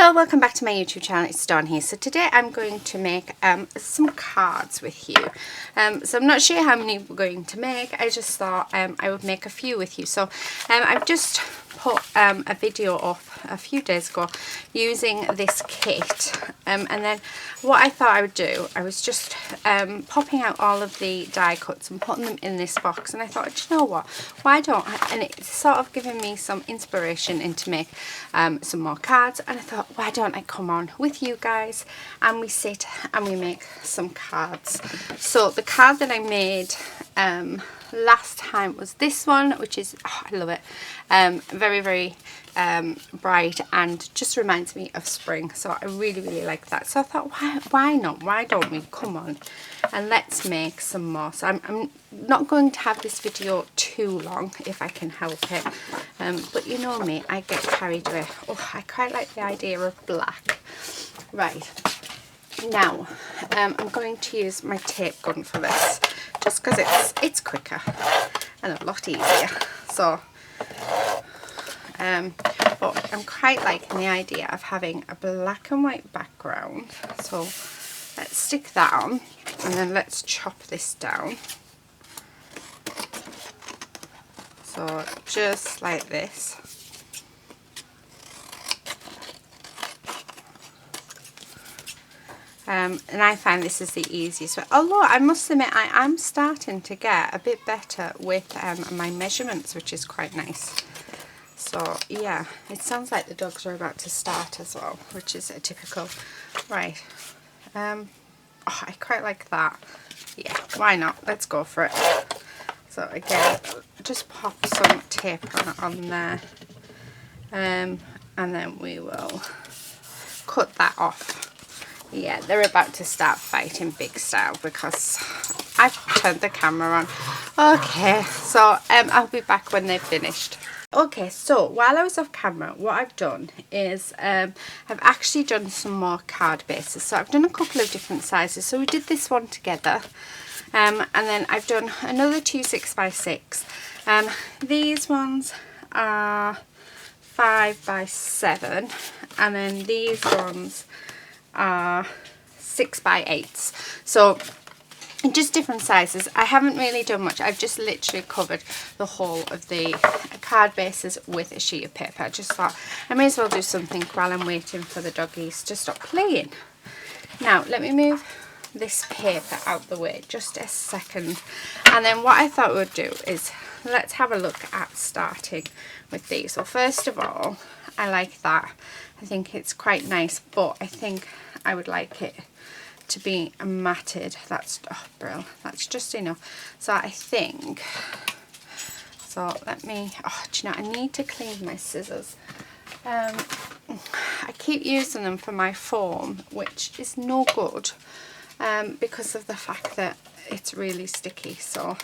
Hello, welcome back to my YouTube channel. It's Dawn here. So today I'm going to make some cards with you. So I'm not sure how many we're going to make. I just thought I would make a few with you. So I've just put a video up a few days ago using this kit, and then what I thought I would do, I was just popping out all of the die cuts and putting them in this box, and I thought, do you know what, why don't I? And it's sort of giving me some inspiration into make some more cards, and I thought, why don't I come on with you guys and we sit and we make some cards. So the card that I made last time was this one, which is, oh, I love it, very, very bright and just reminds me of spring, so I really like that. So I thought, why not, why don't we come on and let's make some more. So I'm not going to have this video too long if I can help it, but you know me, I get carried away. Oh, I quite like the idea of black. Right, now I'm going to use my tape gun for this, just because it's quicker and a lot easier. So but I'm quite liking the idea of having a black and white background, so let's stick that on and then let's chop this down. So just like this. And I find this is the easiest way. Although I must admit, I am starting to get a bit better with my measurements, which is quite nice. So yeah, it sounds like the dogs are about to start as well, which is a typical. Right, oh, I quite like that. Yeah, why not? Let's go for it. So again, just pop some tape on there, and then we will cut that off. Yeah, they're about to start fighting big style because I've turned the camera on. Okay, so I'll be back when they've finished. Okay, so while I was off camera, what I've done is I've actually done some more card bases. So I've done a couple of different sizes. So we did this one together, and then I've done another 2 6x6. These ones are 5x7, and then these ones are 6x8s. So just different sizes. I haven't really done much. I've just literally covered the whole of the card bases with a sheet of paper. I just thought I may as well do something while I'm waiting for the doggies to stop playing. Now let me move this paper out the way just a second, and then what I thought we'd do is let's have a look at starting with these. So first of all, I like that. I think it's quite nice, but I think I would like it to be matted. That's, oh brilliant, that's just enough. So I think, so let me, oh, do you know, I need to clean my scissors. I keep using them for my foam, which is no good because of the fact that it's really sticky. So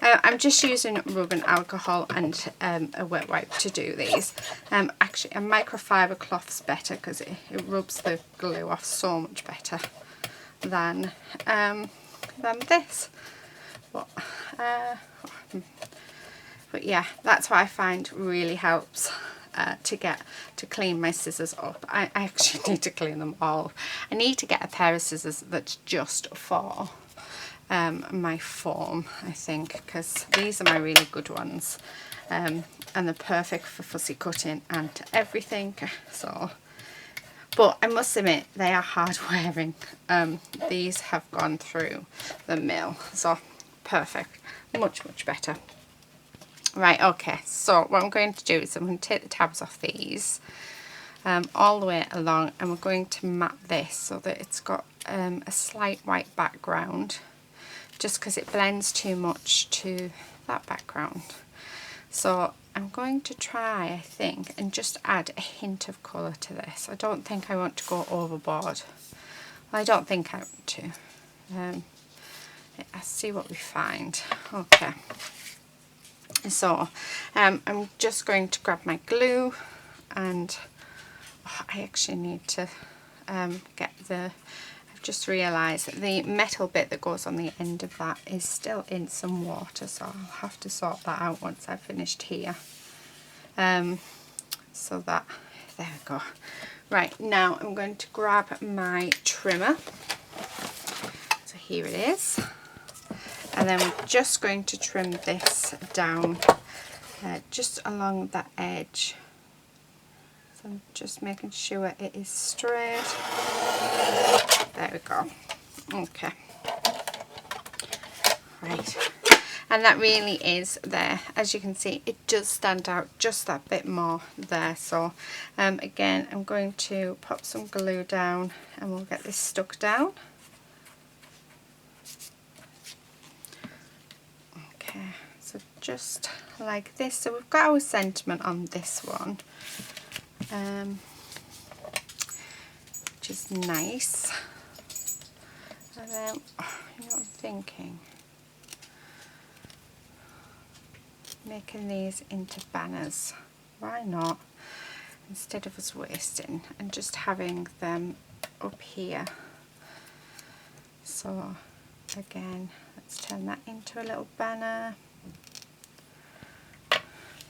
I'm just using rubbing alcohol and a wet wipe to do these. Actually a microfiber cloth's better because it rubs the glue off so much better than this. But yeah, that's what I find really helps to clean my scissors up. I actually need to clean them all. I need to get a pair of scissors that's just for my foam, I think, because these are my really good ones, and they're perfect for fussy cutting and everything. So, but I must admit they are hard wearing. These have gone through the mill, so perfect, much better. Right, okay, so what I'm going to do is I'm going to take the tabs off these all the way along, and we're going to mat this so that it's got a slight white background, just because it blends too much to that background. So I'm going to try, I think, and just add a hint of colour to this. I don't think I want to go overboard. Well, I don't think I want to. Let's see what we find. Okay. So I'm just going to grab my glue, and oh, I actually need to get the, I've just realised that the metal bit that goes on the end of that is still in some water, so I'll have to sort that out once I've finished here. So that, there we go. Right, now I'm going to grab my trimmer. So here it is. And then we're just going to trim this down just along that edge. So I'm just making sure it is straight. There we go. Okay. Right. And that really is there. As you can see, it does stand out just that bit more there. So again, I'm going to pop some glue down and we'll get this stuck down. Okay, so just like this. So we've got our sentiment on this one, which is nice. And then, you know what I'm thinking? Making these into banners. Why not? Instead of us wasting and just having them up here. So again, let's turn that into a little banner.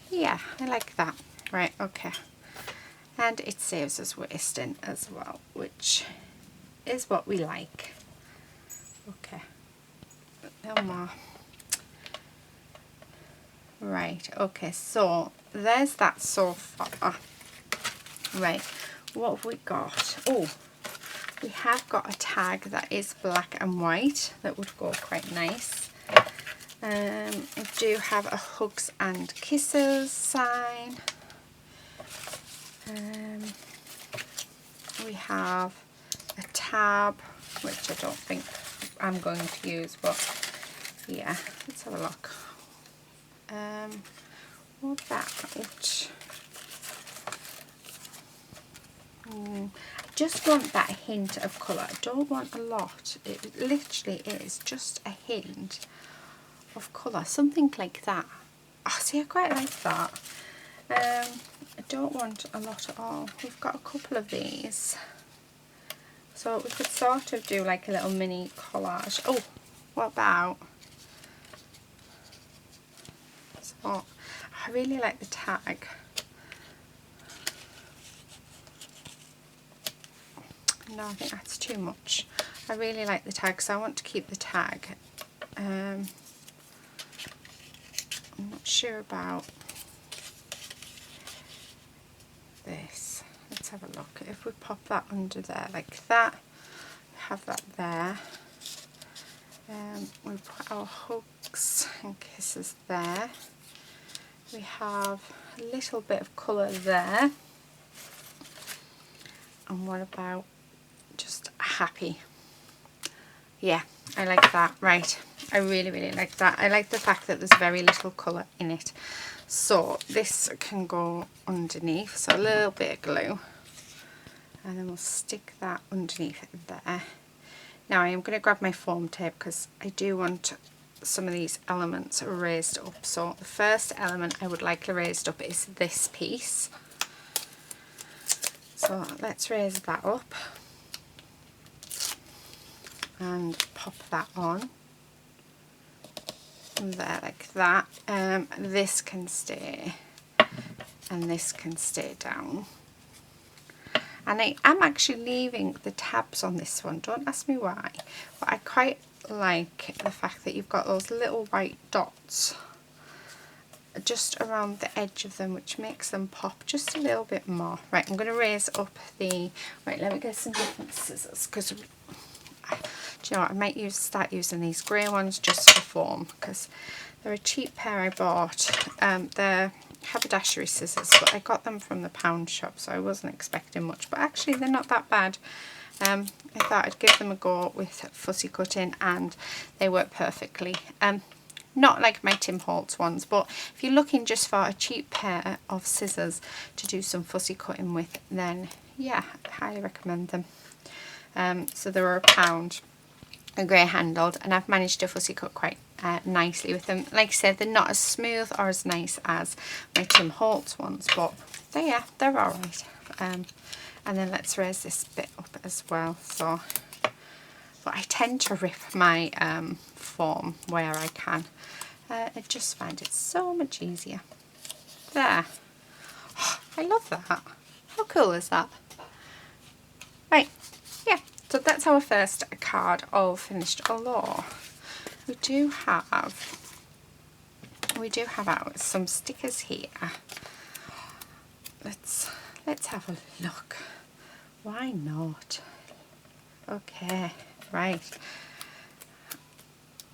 Yeah, I like that. Right, okay. And it saves us wasting as well, which is what we like. Okay, no more. Right, okay, so there's that so far. Right, what have we got? Oh, we have got a tag that is black and white that would go quite nice. I do have a hugs and kisses sign. We have a tab, which I don't think I'm going to use, but yeah, let's have a look. What about? I just want that hint of colour. I don't want a lot. It literally is just a hint of colour, something like that. Oh, see, I quite like that. I don't want a lot at all. We've got a couple of these, so we could sort of do like a little mini collage. Oh, what about? So I really like the tag. No, I think that's too much. I really like the tag, so I want to keep the tag. I'm not sure about this. Let's have a look. If we pop that under there like that, have that there. We put our hugs and kisses there. We have a little bit of colour there. And what about just happy? Yeah, I like that. Right, I really, really like that. I like the fact that there's very little colour in it. So this can go underneath, so a little bit of glue, and then we'll stick that underneath there. Now I am going to grab my foam tape because I do want some of these elements raised up. So the first element I would like raised up is this piece. So let's raise that up and pop that on there like that. This can stay and this can stay down. And I am actually leaving the tabs on this one, don't ask me why, but I quite like the fact that you've got those little white dots just around the edge of them, which makes them pop just a little bit more. Right, I'm going to raise up the, right, let me get some different scissors, because do you know what, I might start using these grey ones just for form, because they're a cheap pair I bought. They're haberdashery scissors, but I got them from the pound shop, so I wasn't expecting much, but actually they're not that bad. I thought I'd give them a go with fussy cutting, and they work perfectly. Not like my Tim Holtz ones, but if you're looking just for a cheap pair of scissors to do some fussy cutting with, then yeah, I highly recommend them. So they were £1, a grey handled, and I've managed to fussy cut quite nicely with them. Like I said, they're not as smooth or as nice as my Tim Holtz ones, but they're alright. And then let's raise this bit up as well. So, but I tend to rip my form where I can. I just find it so much easier. There. Oh, I love that. How cool is that? So that's our first card all finished, although we do have out some stickers here. Let's have a look. Why not? Okay, right.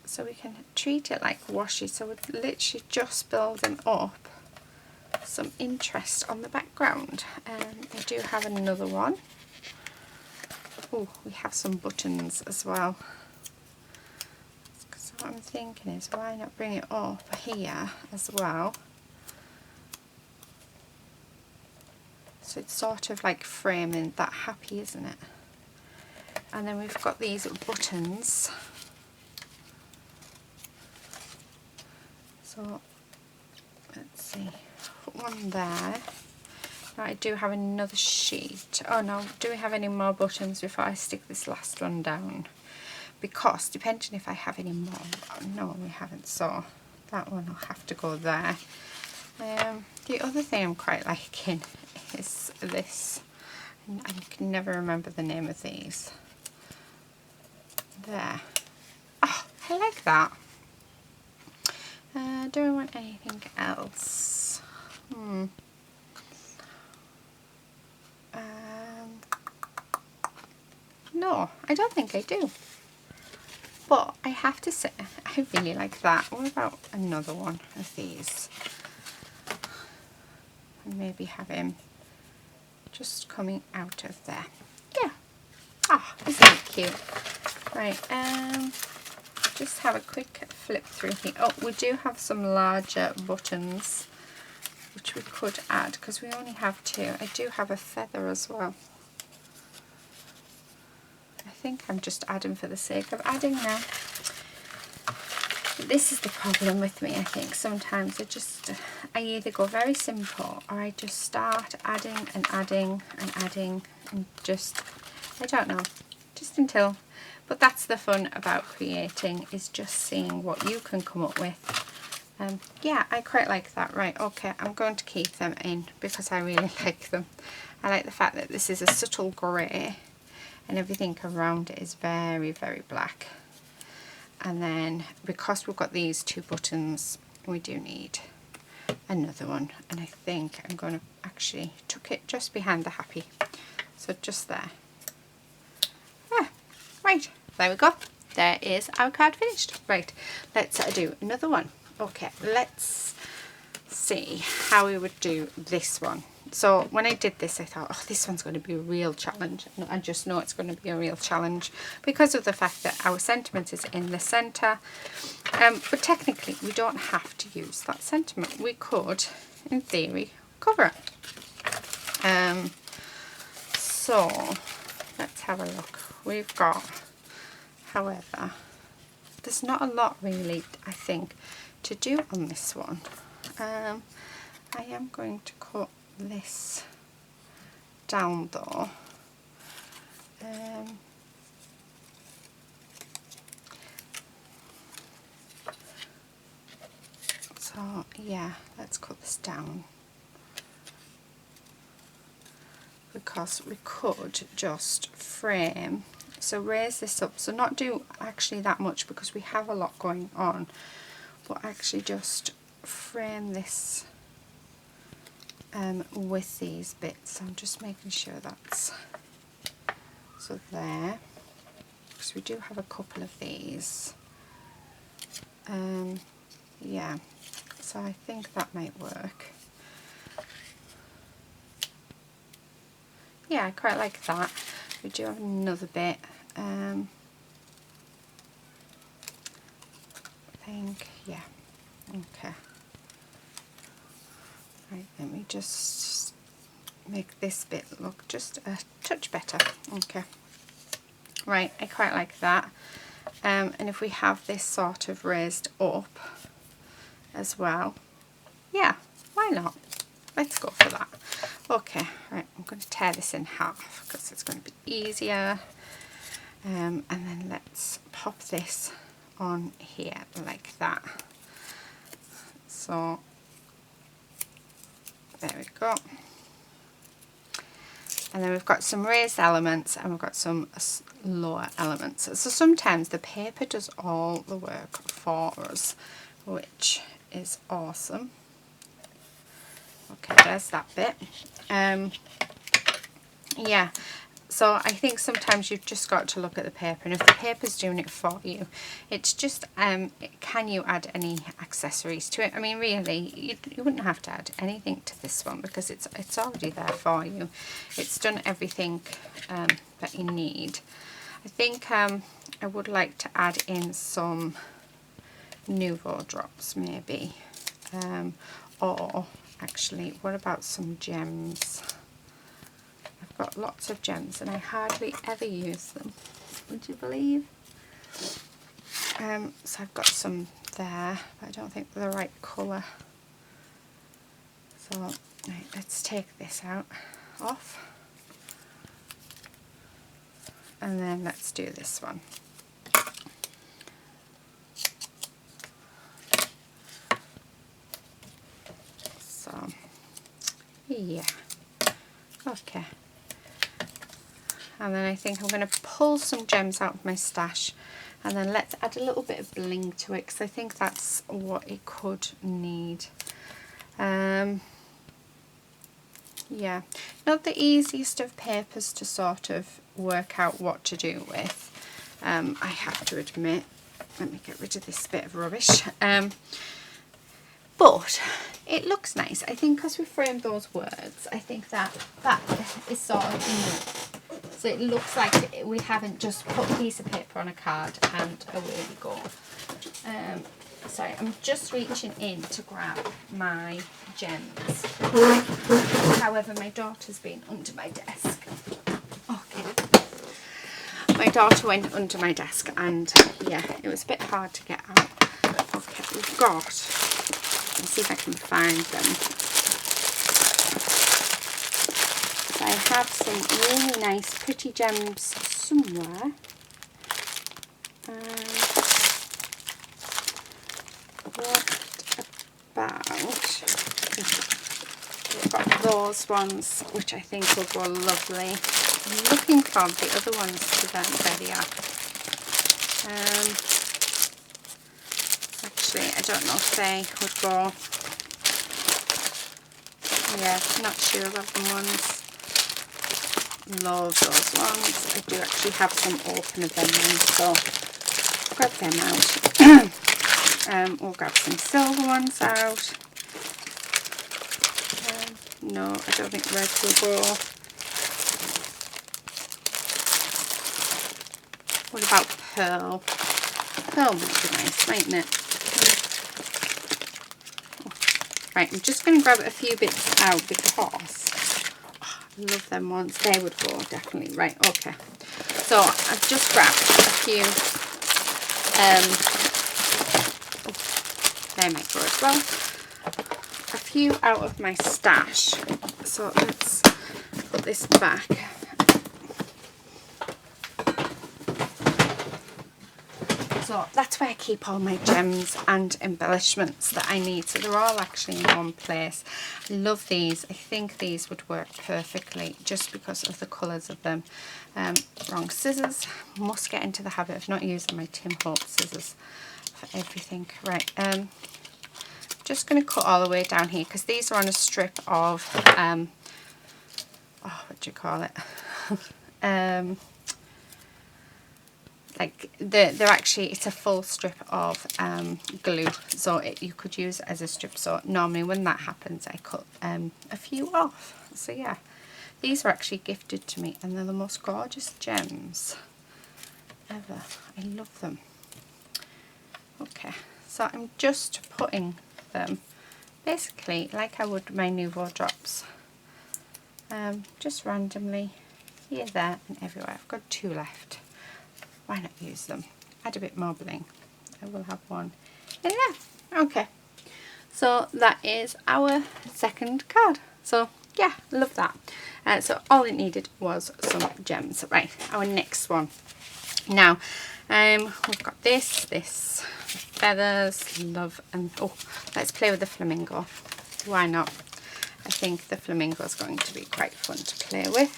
So we can treat it like washi. So we're literally just building up some interest on the background. I do have another one. Oh, we have some buttons as well. So what I'm thinking is, why not bring it up here as well? So it's sort of like framing that happy, isn't it? And then we've got these buttons. So let's see, put one there. Now I do have another sheet. Oh no, do we have any more buttons before I stick this last one down? Because depending if I have any more, no we haven't, so that one will have to go there. The other thing I'm quite liking is this, and I can never remember the name of these. There. Oh, I like that. Do I want anything else? No, I don't think I do. But I have to say, I really like that. What about another one of these? And maybe have him just coming out of there. Yeah. Ah, isn't it cute? Right, just have a quick flip through here. Oh, we do have some larger buttons which we could add because we only have two. I do have a feather as well. I think I'm just adding for the sake of adding now. This is the problem with me, I think. Sometimes I either go very simple or I just start adding and adding and adding and just, I don't know, just until. But that's the fun about creating, is just seeing what you can come up with. Yeah, I quite like that. Right, okay, I'm going to keep them in because I really like them. I like the fact that this is a subtle grey and everything around it is very, very black. And then because we've got these two buttons, we do need another one. And I think I'm going to actually tuck it just behind the happy. So just there. Ah, right, there we go. There is our card finished. Right, let's do another one. Okay, let's see how we would do this one. So when I did this, I thought, oh, this one's going to be a real challenge. And I just know it's going to be a real challenge because of the fact that our sentiment is in the centre. But technically, we don't have to use that sentiment. We could, in theory, cover it. So let's have a look. We've got, however, there's not a lot really, I think, to do on this one. I am going to cut this down though. So yeah, let's cut this down because we could just frame, so raise this up, so not do actually that much because we have a lot going on, but actually just frame this with these bits. I'm just making sure that's so there, because we do have a couple of these. Yeah, so I think that might work. Yeah, I quite like that. We do have another bit. I think, yeah, okay. Right, let me just make this bit look just a touch better. Okay, right, I quite like that. And if we have this sort of raised up as well, yeah, why not? Let's go for that. Okay, right, I'm going to tear this in half because it's going to be easier. And then let's pop this on here like that. So there we go. And then we've got some raised elements and we've got some lower elements. So sometimes the paper does all the work for us, which is awesome. Okay, there's that bit. Yeah, so I think sometimes you've just got to look at the paper, and if the paper's doing it for you, it's just, can you add any accessories to it? I mean, really, you wouldn't have to add anything to this one because it's already there for you. It's done everything that you need. I think I would like to add in some Nouveau drops maybe, or actually, what about some gems? I've got lots of gems and I hardly ever use them, would you believe? So I've got some there, but I don't think they're the right colour. So right, let's take this off, and then let's do this one. So yeah, okay. And then I think I'm going to pull some gems out of my stash, and then let's add a little bit of bling to it because I think that's what it could need. Yeah, not the easiest of papers to sort of work out what to do with, I have to admit. Let me get rid of this bit of rubbish. But it looks nice. I think because we framed those words, I think that is sort of enough. So it looks like we haven't just put a piece of paper on a card and away we go. Sorry, I'm just reaching in to grab my gems. However, my daughter's been under my desk. Okay. My daughter went under my desk and yeah, it was a bit hard to get out. Okay, we've got, let's see if I can find them. So I have some really nice pretty gems somewhere. What about, we've got those ones which I think will go lovely. I'm looking for the other ones to them. There they are. Actually, I don't know if they would go. Yeah, not sure about them ones. Love those ones. I do actually have some open of them ones, so grab them out. We'll grab some silver ones out. No, I don't think red will go. What about pearl? Pearl might be nice, mightn't it? Right, I'm just going to grab a few bits out because I love them ones. They would go definitely. Right, okay. So I've just grabbed a few. They might go as well. A few out of my stash. So let's put this back. So that's where I keep all my gems and embellishments that I need. So they're all actually in one place. I love these. I think these would work perfectly just because of the colours of them. Wrong scissors. Must get into the habit of not using my Tim Holtz scissors for everything. Right. Just going to cut all the way down here because these are on a strip of, what do you call it? Like they're actually, it's a full strip of glue, so you could use it as a strip. So normally when that happens, I cut a few off. So yeah, these were actually gifted to me, and they're the most gorgeous gems ever. I love them. Okay, so I'm just putting them basically like I would my Nouveau drops, just randomly here, there, and everywhere. I've got 2 left. Why not use them? Add a bit more bling. I will have one in there. Okay, so that is our second card. So yeah, love that. So all it needed was some gems. Right, our next one. Now, we've got this feathers, love, and oh, let's play with the flamingo. Why not? I think the flamingo is going to be quite fun to play with.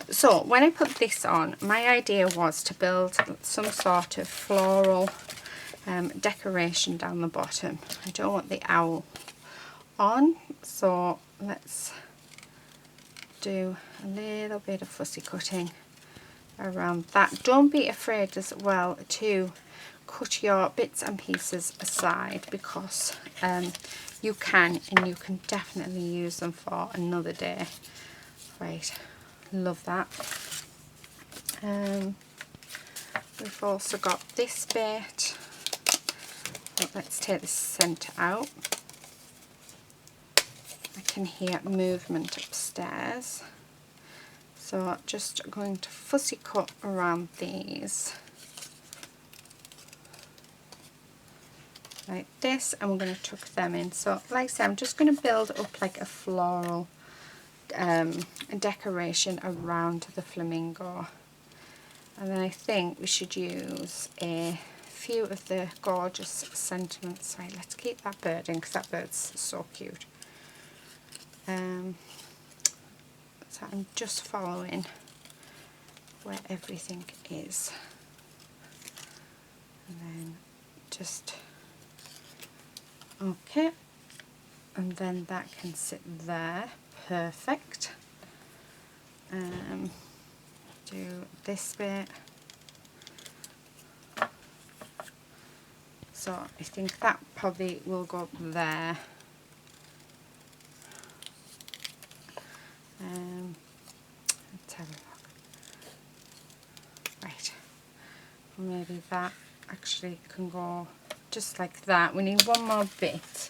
So when I put this on, my idea was to build some sort of floral decoration down the bottom. I don't want the owl on, so let's do a little bit of fussy cutting around that. Don't be afraid as well to cut your bits and pieces aside, because you can definitely use them for another day. Right, love that. We've also got this bit. So let's take the centre out. I can hear movement upstairs, so just going to fussy cut around these like this, and we're going to tuck them in. So like I said, I'm just going to build up like a floral decoration around the flamingo, and then I think we should use a few of the gorgeous sentiments. Right, let's keep that bird in because that bird's so cute. So I'm just following where everything is, and then just okay, and then that can sit there, perfect. Do this bit. So I think that probably will go up there. Let's have a look. Right, maybe that actually can go just like that. We need one more bit.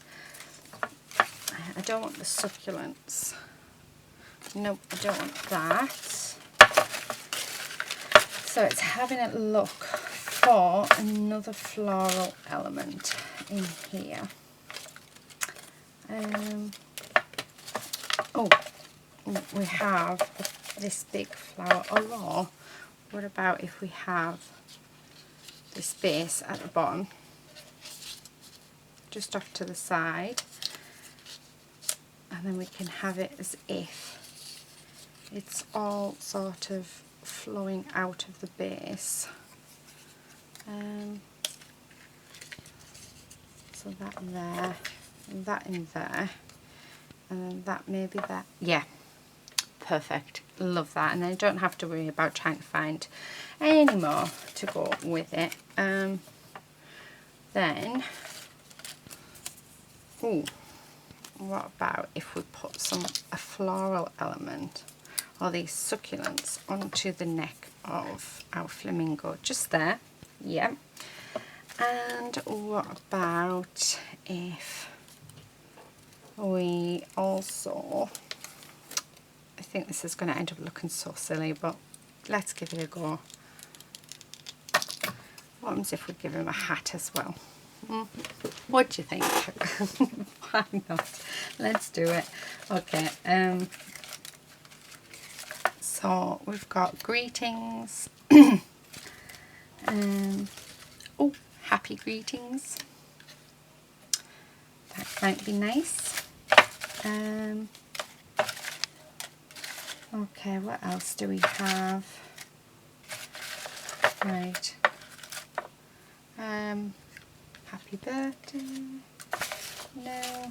I don't want the succulents. Nope, I don't want that. So it's having a look for another floral element in here. Oh, we have this big flower. Oh, what about if we have this base at the bottom, just off to the side, and then we can have it as if it's all sort of flowing out of the base. So that there, and that in there, and then that maybe that. Yeah, perfect. Love that. And then I don't have to worry about trying to find any more to go with it. Then, ooh, what about if we put a floral element or these succulents onto the neck of our flamingo, just there. Yep. And what about if we also, I think this is going to end up looking so silly, but let's give it a go. What happens if we give him a hat as well? What do you think? Why not? Let's do it. Okay. So we've got greetings. Oh, happy greetings. That might be nice. Okay, what else do we have? Right. Happy birthday. No.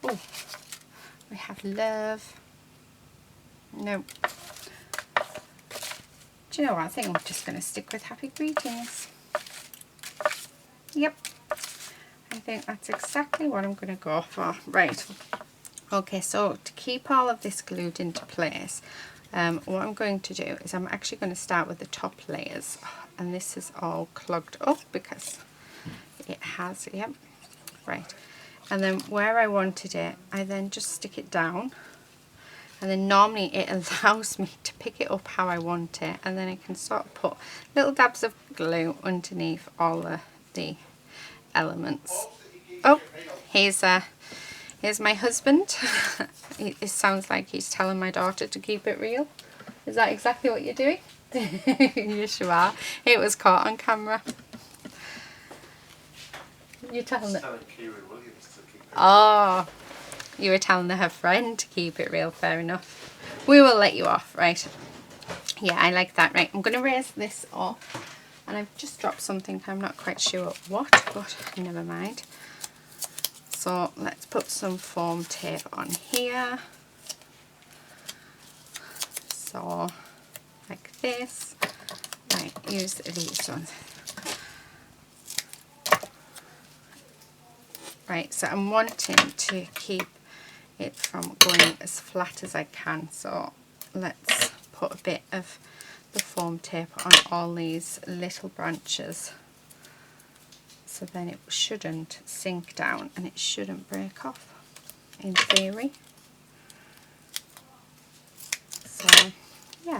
Oh, we have love. No. Do you know what? I think I'm just going to stick with happy greetings. Yep. I think that's exactly what I'm going to go for. Right. Okay, so to keep all of this glued into place, what I'm going to do is I'm actually going to start with the top layers. And this is all clogged up because it has, yep. Right. And then where I wanted it, I then just stick it down. And then normally it allows me to pick it up how I want it, and then I can sort of put little dabs of glue underneath all the elements. Oh, here's my husband. It sounds like he's telling my daughter to keep it real. Is that exactly what you're doing? Yes, you are. It was caught on camera. You're telling it. Oh. You were telling her friend to keep it real. Fair enough. We will let you off, right? Yeah, I like that. Right, I'm going to raise this up. And I've just dropped something. I'm not quite sure what, but never mind. So let's put some foam tape on here. So like this. Right, use these ones. Right, so I'm wanting to keep it from going as flat as I can. So let's put a bit of the foam tape on all these little branches. So then it shouldn't sink down and it shouldn't break off, in theory. So yeah,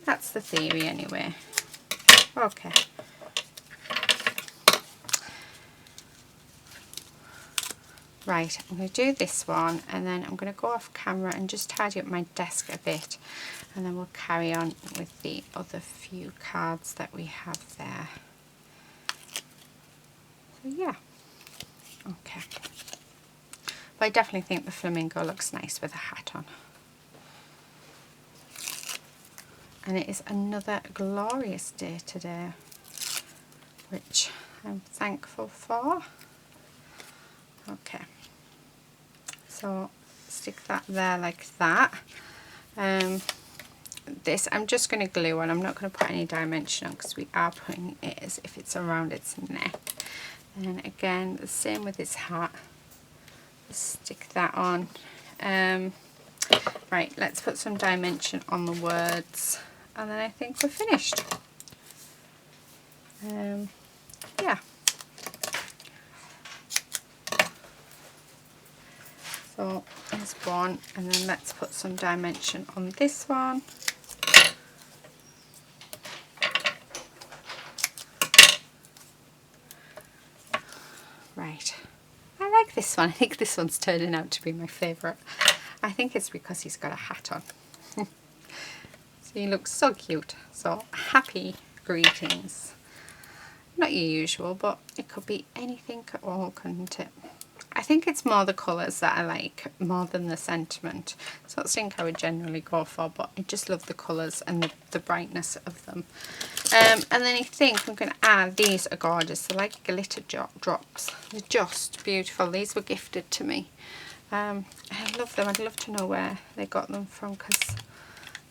that's the theory anyway. Okay. Right, I'm going to do this one and then I'm going to go off camera and just tidy up my desk a bit, and then we'll carry on with the other few cards that we have there. So yeah, okay. But I definitely think the flamingo looks nice with a hat on. And it is another glorious day today, which I'm thankful for. Okay. So stick that there like that. This I'm just going to glue on. I'm not going to put any dimension on because we are putting it as if it's around its neck. And again, the same with this hat. Stick that on. Right, let's put some dimension on the words, and then I think we're finished. Yeah. So there's one, and then let's put some dimension on this one. Right, I like this one. I think this one's turning out to be my favourite. I think it's because he's got a hat on. So he looks so cute. So happy greetings. Not your usual, but it could be anything at all, couldn't it? I think it's more the colours that I like more than the sentiment. So that's something I would generally go for, but I just love the colours and the brightness of them. And then I think I'm going to add, these are gorgeous. They're like glitter drops. They're just beautiful. These were gifted to me. I love them. I'd love to know where they got them from because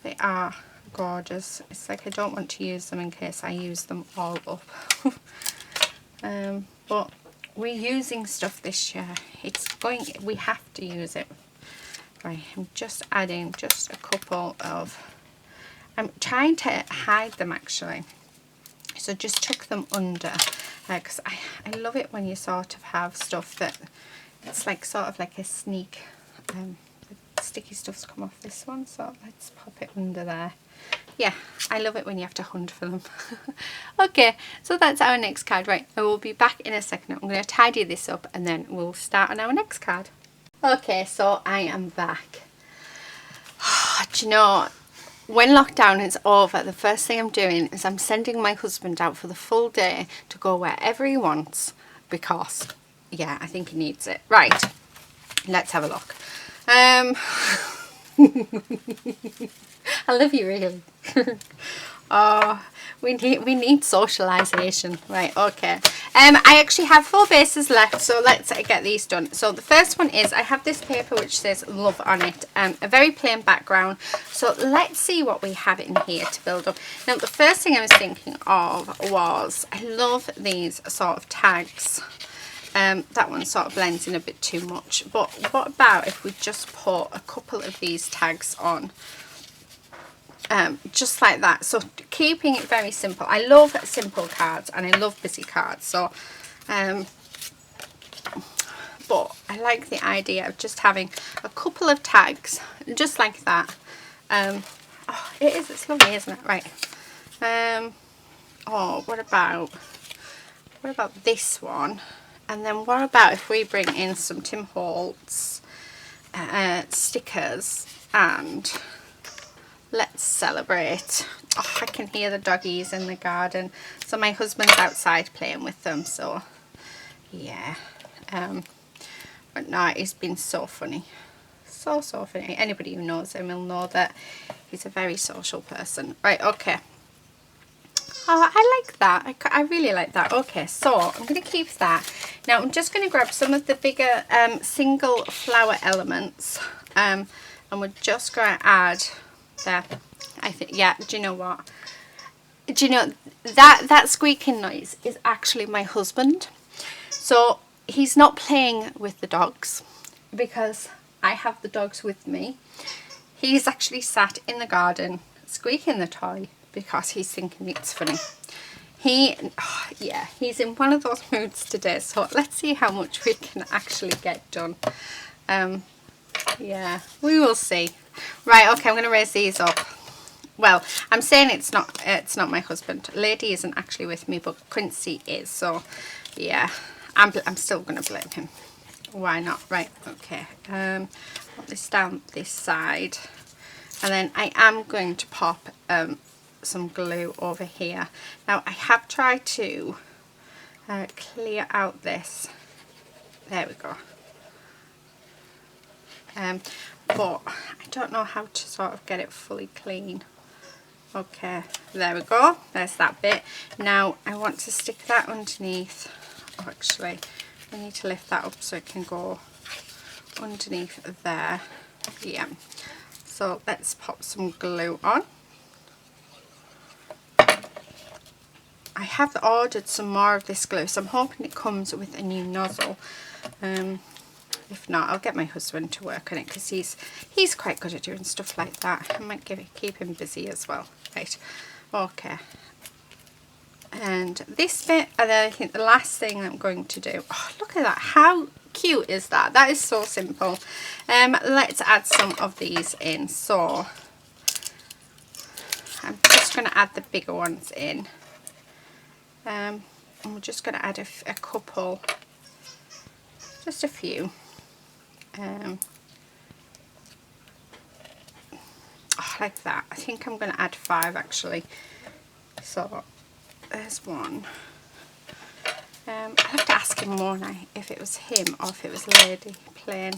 they are gorgeous. It's like I don't want to use them in case I use them all up. But we're using stuff this year. We have to use it. Right, I'm just adding just a couple of, I'm trying to hide them actually. So just tuck them under, because I love it when you sort of have stuff that it's like sort of like a sneak. The sticky stuff's come off this one, so let's pop it under there. Yeah, I love it when you have to hunt for them. Okay, so that's our next card. Right, I will be back in a second. I'm going to tidy this up and then we'll start on our next card. Okay, so I am back. Do you know, when lockdown is over, the first thing I'm doing is I'm sending my husband out for the full day to go wherever he wants because, yeah, I think he needs it. Right, let's have a look. I love you, really. Oh, we need socialization. Right, okay. I actually have 4 bases left, so let's get these done. So the first one is, I have this paper which says love on it, a very plain background. So let's see what we have in here to build up. Now the first thing I was thinking of was, I love these sort of tags. That one sort of blends in a bit too much, but what about if we just put a couple of these tags on, just like that. So keeping it very simple. I love simple cards and I love busy cards, so but I like the idea of just having a couple of tags just like that. Oh, it's lovely, isn't it? Right. Oh, what about this one? And then what about if we bring in some Tim Holtz stickers and let's celebrate. Oh, I can hear the doggies in the garden. So my husband's outside playing with them. So yeah. But no, he's been so funny. So funny. Anybody who knows him will know that he's a very social person. Right, okay. Oh, I like that. I really like that. Okay, so I'm going to keep that. Now I'm just going to grab some of the bigger single flower elements, and we're just going to add there. I think, yeah, do you know what? Do you know that squeaking noise is actually my husband. So he's not playing with the dogs because I have the dogs with me. He's actually sat in the garden squeaking the toy because he's thinking it's funny. Yeah, he's in one of those moods today, so let's see how much we can actually get done. Yeah, we will see. Right, okay, I'm going to raise these up. Well, I'm saying it's not my husband. Lady isn't actually with me, but Quincy is, so yeah, I'm still going to blame him. Why not? Right, okay. Put this down this side, and then I am going to pop some glue over here. Now I have tried to clear out this. There we go. But I don't know how to sort of get it fully clean. Okay, there we go. There's that bit. Now I want to stick that underneath. Oh, actually, I need to lift that up so it can go underneath there. Yeah. So let's pop some glue on. I have ordered some more of this glue, so I'm hoping it comes with a new nozzle. If not, I'll get my husband to work on it because he's quite good at doing stuff like that. I might keep him busy as well. Right, okay. And this bit, and then I think the last thing I'm going to do. Oh, look at that! How cute is that? That is so simple. Let's add some of these in. So I'm just going to add the bigger ones in. And we're just going to add a couple, just a few. Like that. I think I'm going to add 5 actually. So there's one. I'll have to ask him, won't I, if it was him or if it was Lady plain.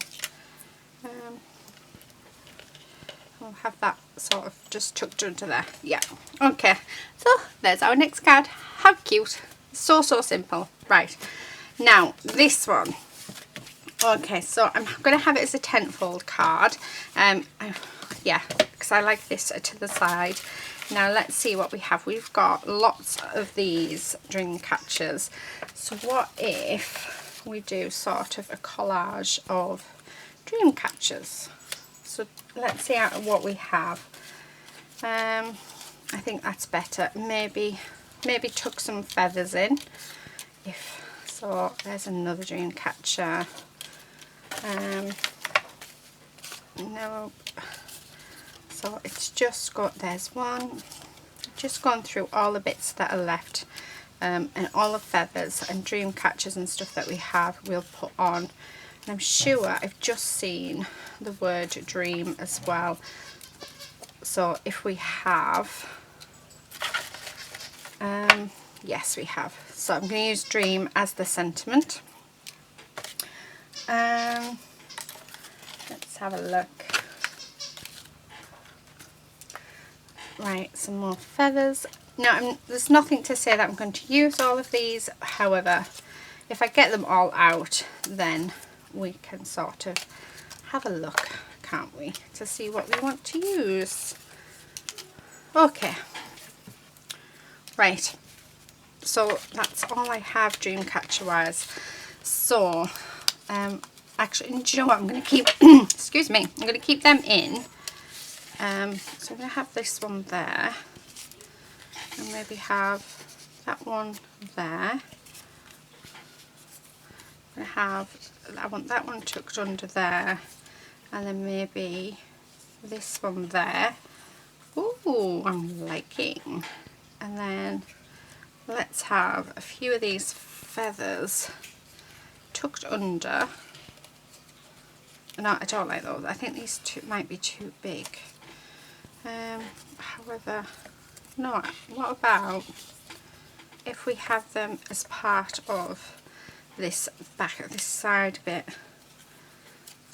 I'll have that sort of just tucked under there. Yeah. Okay. So there's our next card. How cute. So simple. Right. Now this one. Okay, so I'm going to have it as a 10-fold card. Yeah, because I like this to the side. Now let's see what we have. We've got lots of these Dreamcatchers. So what if we do sort of a collage of Dreamcatchers? So let's see what we have. I think that's better. Maybe tuck some feathers in. So there's another Dreamcatcher. No, so it's just got, there's one, just gone through all the bits that are left, and all the feathers and dream catchers and stuff that we have we'll put on. And I'm sure I've just seen the word dream as well, so if we have, yes we have, so I'm going to use dream as the sentiment. Let's have a look. Right, some more feathers. Now, there's nothing to say that I'm going to use all of these. However, if I get them all out, then we can sort of have a look, can't we, to see what we want to use. Okay. Right. So that's all I have Dreamcatcher wise. So, actually, do you know what? I'm going to keep, excuse me, I'm going to keep them in. So I'm going to have this one there, and maybe have that one there. I want that one tucked under there, and then maybe this one there. Ooh, I'm liking. And then let's have a few of these feathers tucked under. No, I don't like those. I think these two might be too big. However, no, what about if we have them as part of this back, this side bit?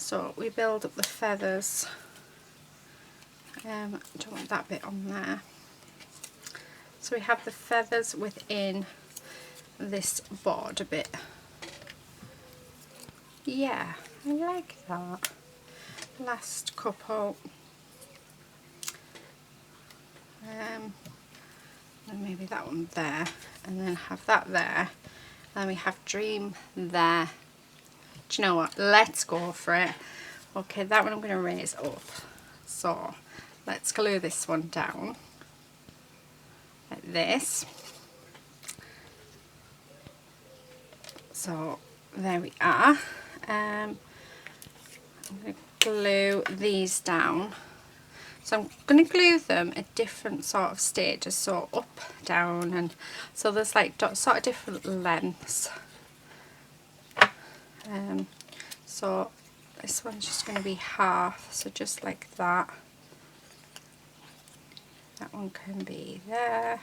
So we build up the feathers. I don't want that bit on there. So we have the feathers within this border bit. Yeah, I like that. Last couple. And maybe that one there, and then have that there, and then we have Dream there. Do you know what? Let's go for it. Okay, that one I'm going to raise up. So let's glue this one down like this. So there we are. I'm going to glue these down. So I'm going to glue them at different sort of stages, so up, down, and so there's like sort of different lengths. So this one's just going to be half, so just like that. That one can be there.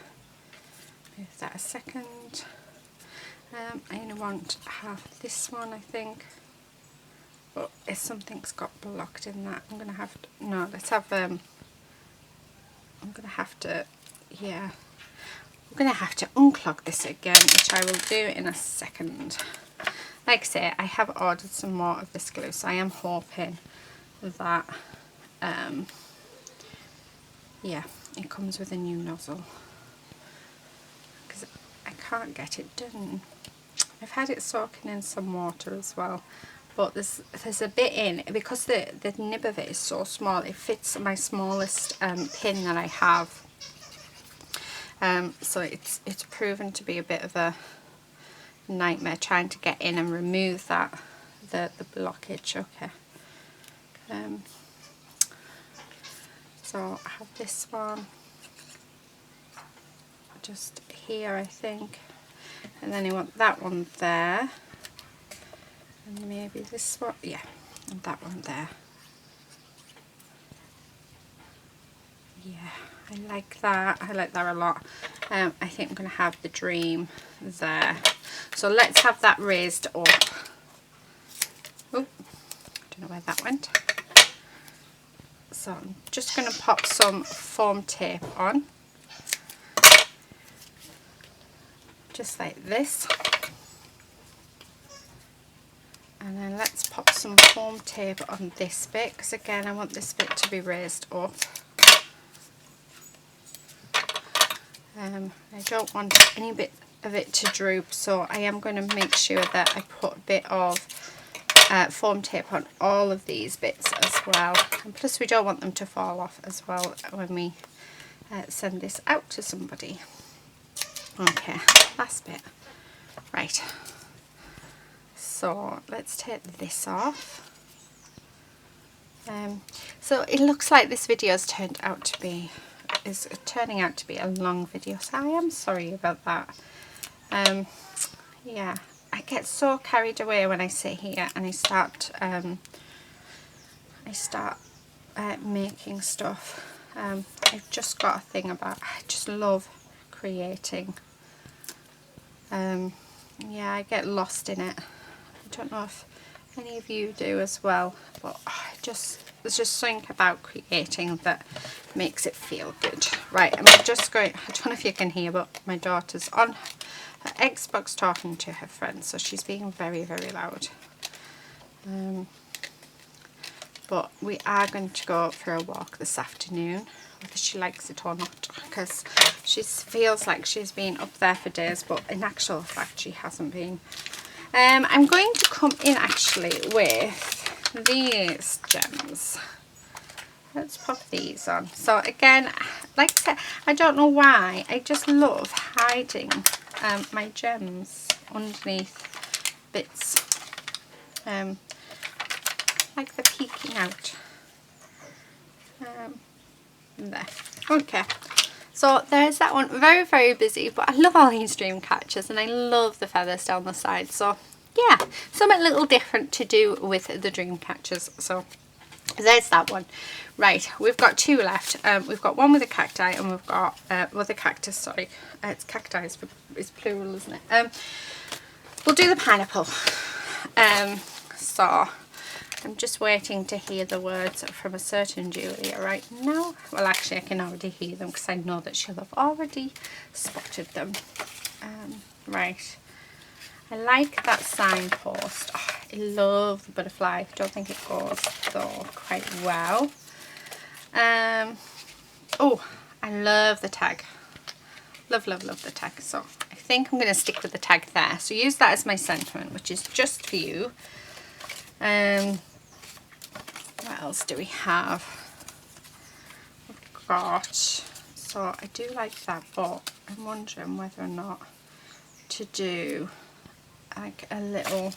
Move that a second. I only want half of this one, I think. But if something's got blocked in that, I'm going to have to, no, let's have, I'm going to have to, yeah, I'm going to have to unclog this again, which I will do in a second. Like I say, I have ordered some more of this glue, so I am hoping that, yeah, it comes with a new nozzle, because I can't get it done. I've had it soaking in some water as well. But there's a bit in, because the nib of it is so small, it fits my smallest pin that I have. So it's proven to be a bit of a nightmare trying to get in and remove that, the blockage. Okay. So I have this one just here, I think. And then I want that one there. And maybe this one, yeah, and that one there. Yeah, I like that. I like that a lot. I think I'm going to have the Dream there. So let's have that raised up. Oh, don't know where that went. So I'm just going to pop some foam tape on. Just like this. And then let's pop some foam tape on this bit, because again I want this bit to be raised up. I don't want any bit of it to droop, so I am going to make sure that I put a bit of foam tape on all of these bits as well. And plus we don't want them to fall off as well when we send this out to somebody. Okay, last bit. Right. So let's take this off. So it looks like this video is turning out to be a long video, so I am sorry about that. Yeah, I get so carried away when I sit here and I start making stuff. I've just got a thing about, I just love creating. Yeah, I get lost in it. I don't know if any of you do as well, but there's just something about creating that makes it feel good. Right, I'm just going, I don't know if you can hear, but my daughter's on her Xbox talking to her friends, so she's being very, very loud. But we are going to go for a walk this afternoon, whether she likes it or not, because she feels like she's been up there for days, but in actual fact she hasn't been. I'm going to come in actually with these gems. Let's pop these on. So again, like I said, I don't know why, I just love hiding my gems underneath bits. Like they're peeking out. There. Okay. So there's that one. Very, very busy, but I love all these dream catchers and I love the feathers down the side. So yeah, something a little different to do with the dream catchers. So there's that one. Right, we've got two left. We've got one with a cacti and we've got with a cactus, sorry. It's cacti, it's plural, isn't it? We'll do the pineapple. So I'm just waiting to hear the words from a certain Julia right now. Well, actually, I can already hear them because I know that she'll have already spotted them. Right. I like that signpost. Oh, I love the butterfly. I don't think it goes though quite well. Oh, I love the tag. Love, love, love the tag. So I think I'm going to stick with the tag there. So use that as my sentiment, which is just for you. What else do we have? We've got, so I do like that, but I'm wondering whether or not to do like a little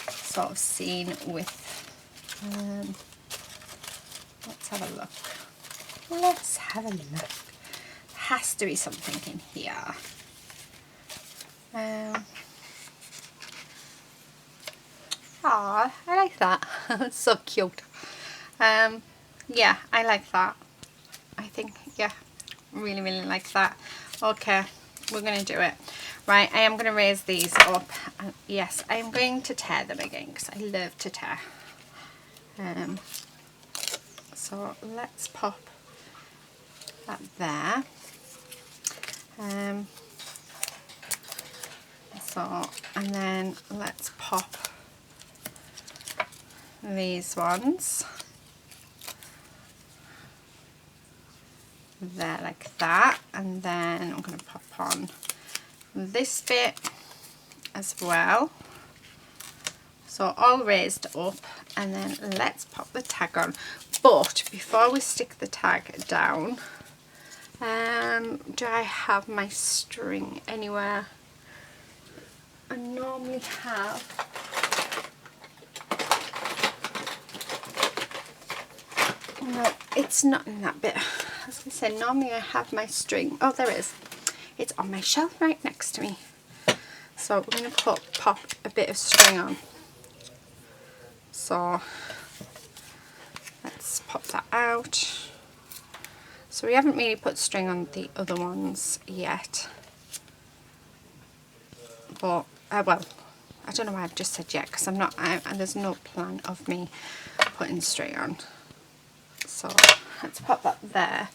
sort of scene with, let's have a look. Let's have a look. Has to be something in here. I like that. It's so cute. Yeah, I like that. I think, yeah, really, really like that. Okay, we're going to do it. Right, I am going to raise these up. Yes, I am going to tear them again because I love to tear. So let's pop that there. And then let's pop these ones there like that, and then I'm going to pop on this bit as well. So all raised up, and then let's pop the tag on. But before we stick the tag down, do I have my string anywhere? I normally have no, it's not in that bit. I was going to say normally I have my string. Oh, there it is. It's on my shelf right next to me. So we're going to pop a bit of string on. So let's pop that out. So we haven't really put string on the other ones yet. But, well, I don't know why I've just said yet, because I'm not, there's no plan of me putting string on. So let's pop that there.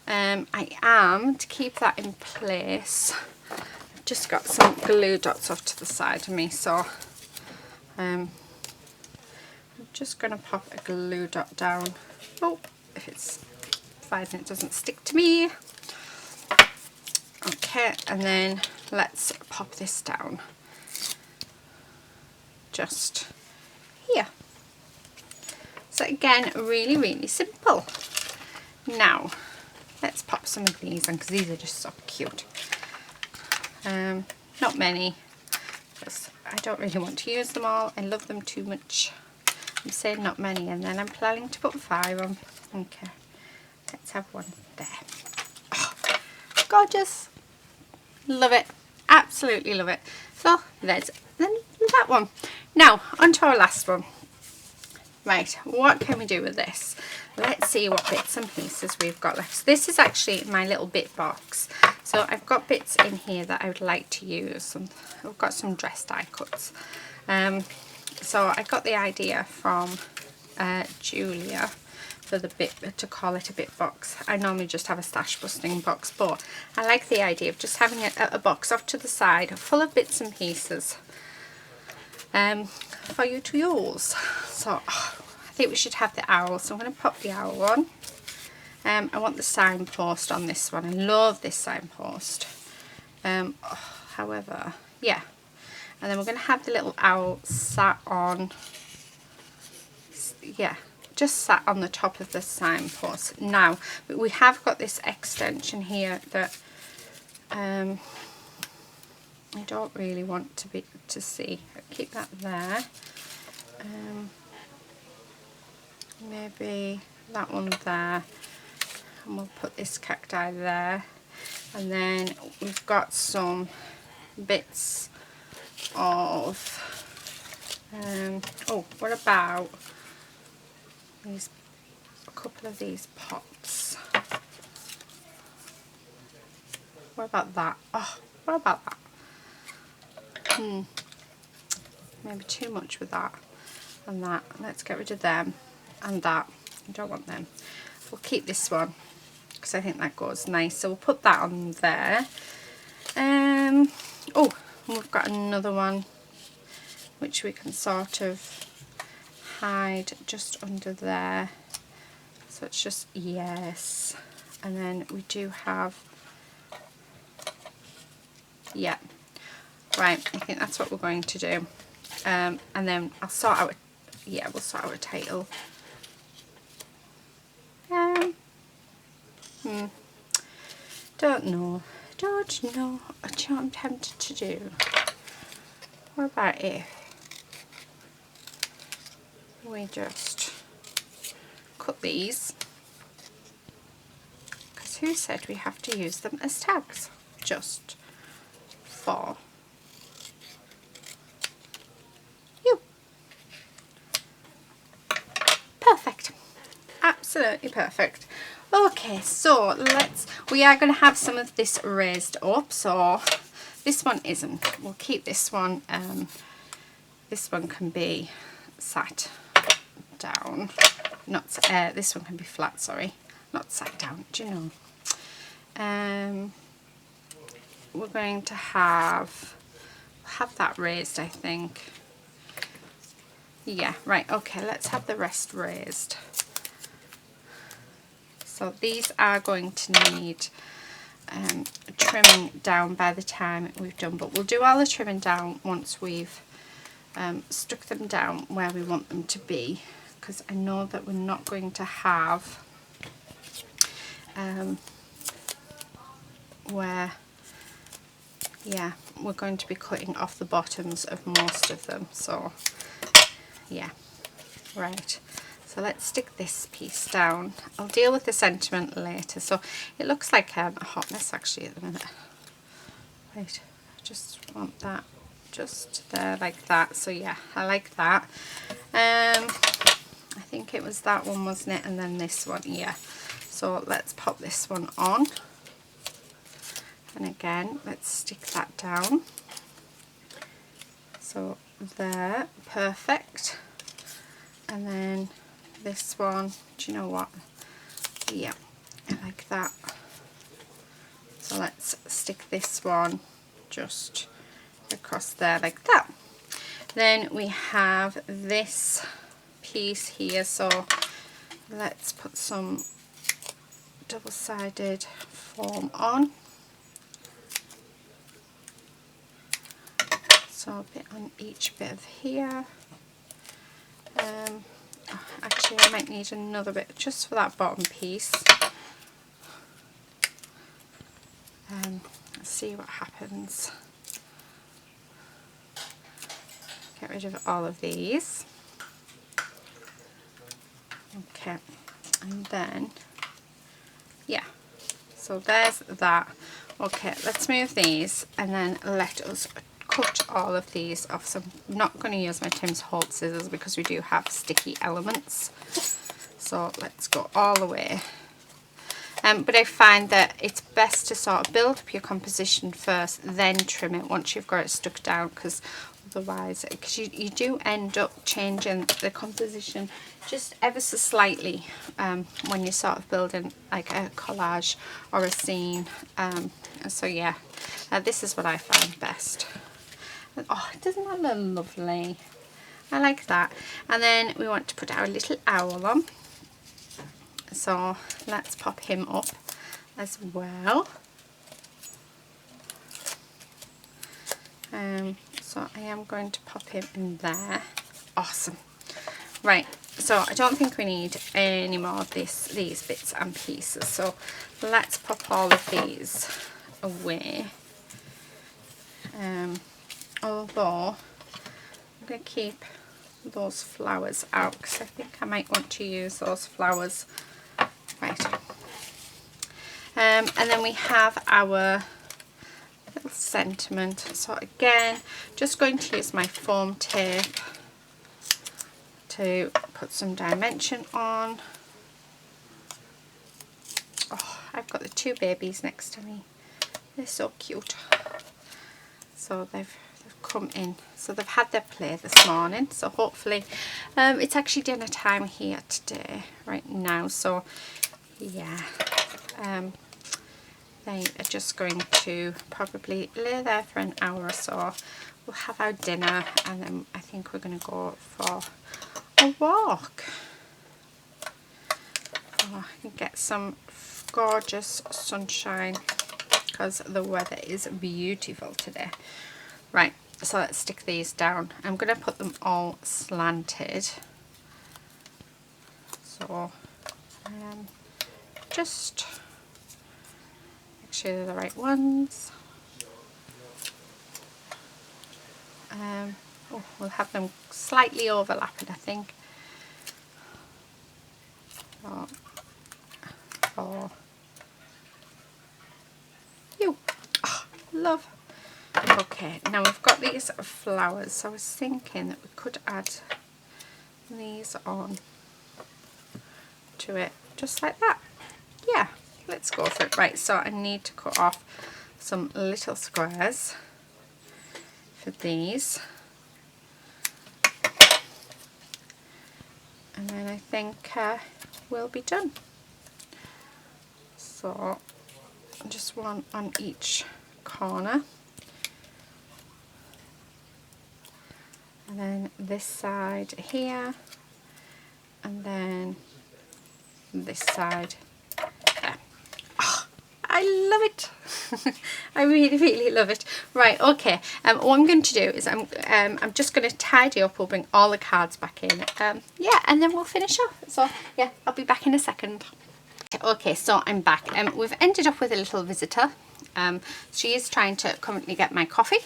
I am, to keep that in place, I've just got some glue dots off to the side of me, so I'm just going to pop a glue dot down. Oh, if it's fine, it doesn't stick to me. Okay, and then let's pop this down just here. So again, really, really simple. Now, let's pop some of these on because these are just so cute. Not many, because I don't really want to use them all. I love them too much. I'm saying not many, and then I'm planning to put 5 on. Okay, let's have one there. Oh, gorgeous. Love it. Absolutely love it. So there's that one. Now, on to our last one. Right, what can we do with this? Let's see what bits and pieces we've got left. This is actually my little bit box. So I've got bits in here that I would like to use. I've got some dress die cuts. So I got the idea from Julia for the bit, to call it a bit box. I normally just have a stash busting box, but I like the idea of just having a box off to the side full of bits and pieces for you to use. So I think we should have the owl, so I'm going to pop the owl on. I want the signpost on this one. I love this signpost. However, yeah, and then we're going to have the little owl sat on, yeah, just sat on the top of the signpost. Now, but we have got this extension here that I don't really want to see. I'll keep that there. Maybe that one there, and we'll put this cacti there. And then we've got some bits of oh, what about these, a couple of these pots? What about that? Oh, what about that? Maybe too much with that. and that. Let's get rid of them and that. I don't want them. We'll keep this one because I think that goes nice. So we'll put that on there. Oh, we've got another one which we can sort of hide just under there. So it's just, yes. And then we do have, yeah. Right, I think that's what we're going to do. And then I'll sort out, yeah, we'll sort out a title. Don't know. Don't know what I'm tempted to do. What about if we just cut these? Because who said we have to use them as tags? Just for you. Perfect. Absolutely perfect. Okay, so we are going to have some of this raised up. So this one isn't. We'll keep this one. This one can be sat down. Not this one can be flat. Sorry, not sat down. Do you know? We're going to have that raised, I think. Yeah. Right. Okay. Let's have the rest raised. So these are going to need trimming down by the time we've done, but we'll do all the trimming down once we've stuck them down where we want them to be, because I know that we're not going to have where, yeah, we're going to be cutting off the bottoms of most of them. So yeah, right. So let's stick this piece down. I'll deal with the sentiment later. So it looks like a hot mess actually at the minute. Right, I just want that just there like that. So yeah, I like that. I think it was that one, wasn't it? And then this one, yeah. So let's pop this one on. And again, let's stick that down. So there, perfect. And then this one, do you know what? Yeah, I like that. So let's stick this one just across there like that. Then we have this piece here, so let's put some double-sided foam on. So a bit on each bit of here. Actually, I might need another bit just for that bottom piece. Let's see what happens. Get rid of all of these. Okay, and then, yeah, so there's that. Okay, let's move these and then let us cut all of these off. So I'm not going to use my Tim's Holt scissors because we do have sticky elements. So let's go all the way. But I find that it's best to sort of build up your composition first, then trim it once you've got it stuck down, because otherwise, because you do end up changing the composition just ever so slightly when you're sort of building like a collage or a scene. So yeah, this is what I find best. Oh, doesn't that look lovely? I like that. And then we want to put our little owl on. So let's pop him up as well. So I am going to pop him in there. Awesome. Right, so I don't think we need any more of these bits and pieces. So let's pop all of these away. Although I'm going to keep those flowers out because I think I might want to use those flowers. Right. And then we have our little sentiment. So again, just going to use my foam tape to put some dimension on. Oh, I've got the two babies next to me. They're so cute. So they've come in. So they've had their play this morning, so hopefully it's actually dinner time here today right now, so yeah, they are just going to probably lay there for an hour or so. We'll have our dinner and then I think we're going to go for a walk. Oh, I can get some gorgeous sunshine because the weather is beautiful today. Right, so let's stick these down. I'm going to put them all slanted. So just make sure they're the right ones. Oh, we'll have them slightly overlapping, I think. For you. Oh, love. Okay, now we've got these flowers, so I was thinking that we could add these on to it just like that. Yeah, let's go for it. Right, so I need to cut off some little squares for these, and then I think we'll be done. So just one on each corner, and then this side here, and then this side there. Oh, I love it. I really love it. Right, okay, what I'm going to do is I'm just going to tidy up. We'll bring all the cards back in, yeah, and then we'll finish off. So yeah, I'll be back in a second. Okay, so I'm back. We've ended up with a little visitor. She is trying to currently get my coffee,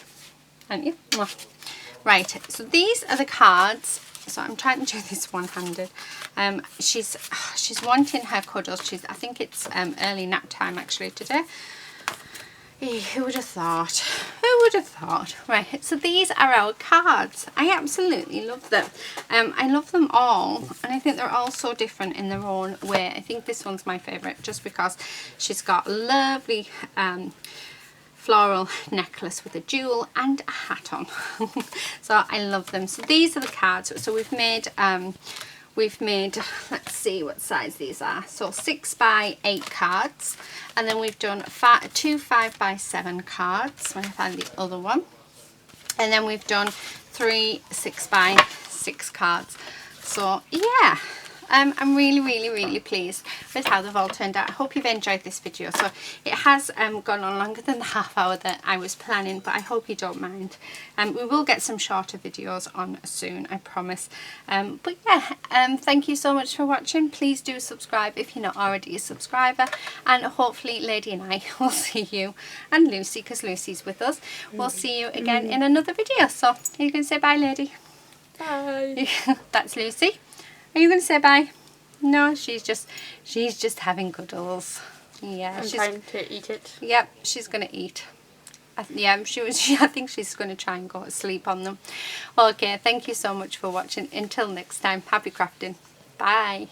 aren't you? Right, so these are the cards. So I'm trying to do this one-handed. She's wanting her cuddles. I think it's early nap time actually today. Who would have thought? Who would have thought? Right, so these are our cards. I absolutely love them. I love them all, and I think they're all so different in their own way. I think this one's my favourite just because she's got a lovely floral necklace with a jewel and a hat on. So I love them. So these are the cards. So we've made, let's see what size these are. So 6 by 8 cards, and then we've done 2 5 by 7 cards when I find the other one, and then we've done 3 6 by 6 cards. So yeah, I'm really pleased with how they've all turned out. I hope you've enjoyed this video. So it has gone on longer than the half hour that I was planning, but I hope you don't mind. We will get some shorter videos on soon, I promise. But yeah, thank you so much for watching. Please do subscribe if you're not already a subscriber, and hopefully Lady and I will see you, and Lucy, because Lucy's with us, we'll see you again in another video. So are you going to say bye, Lady? Bye. That's Lucy. Are you going to say bye? No, she's just having cuddles. Yeah, she's trying to eat it. Yep, she's going to eat. Yeah, I think she's going to try and go to sleep on them. Okay, thank you so much for watching. Until next time, happy crafting. Bye.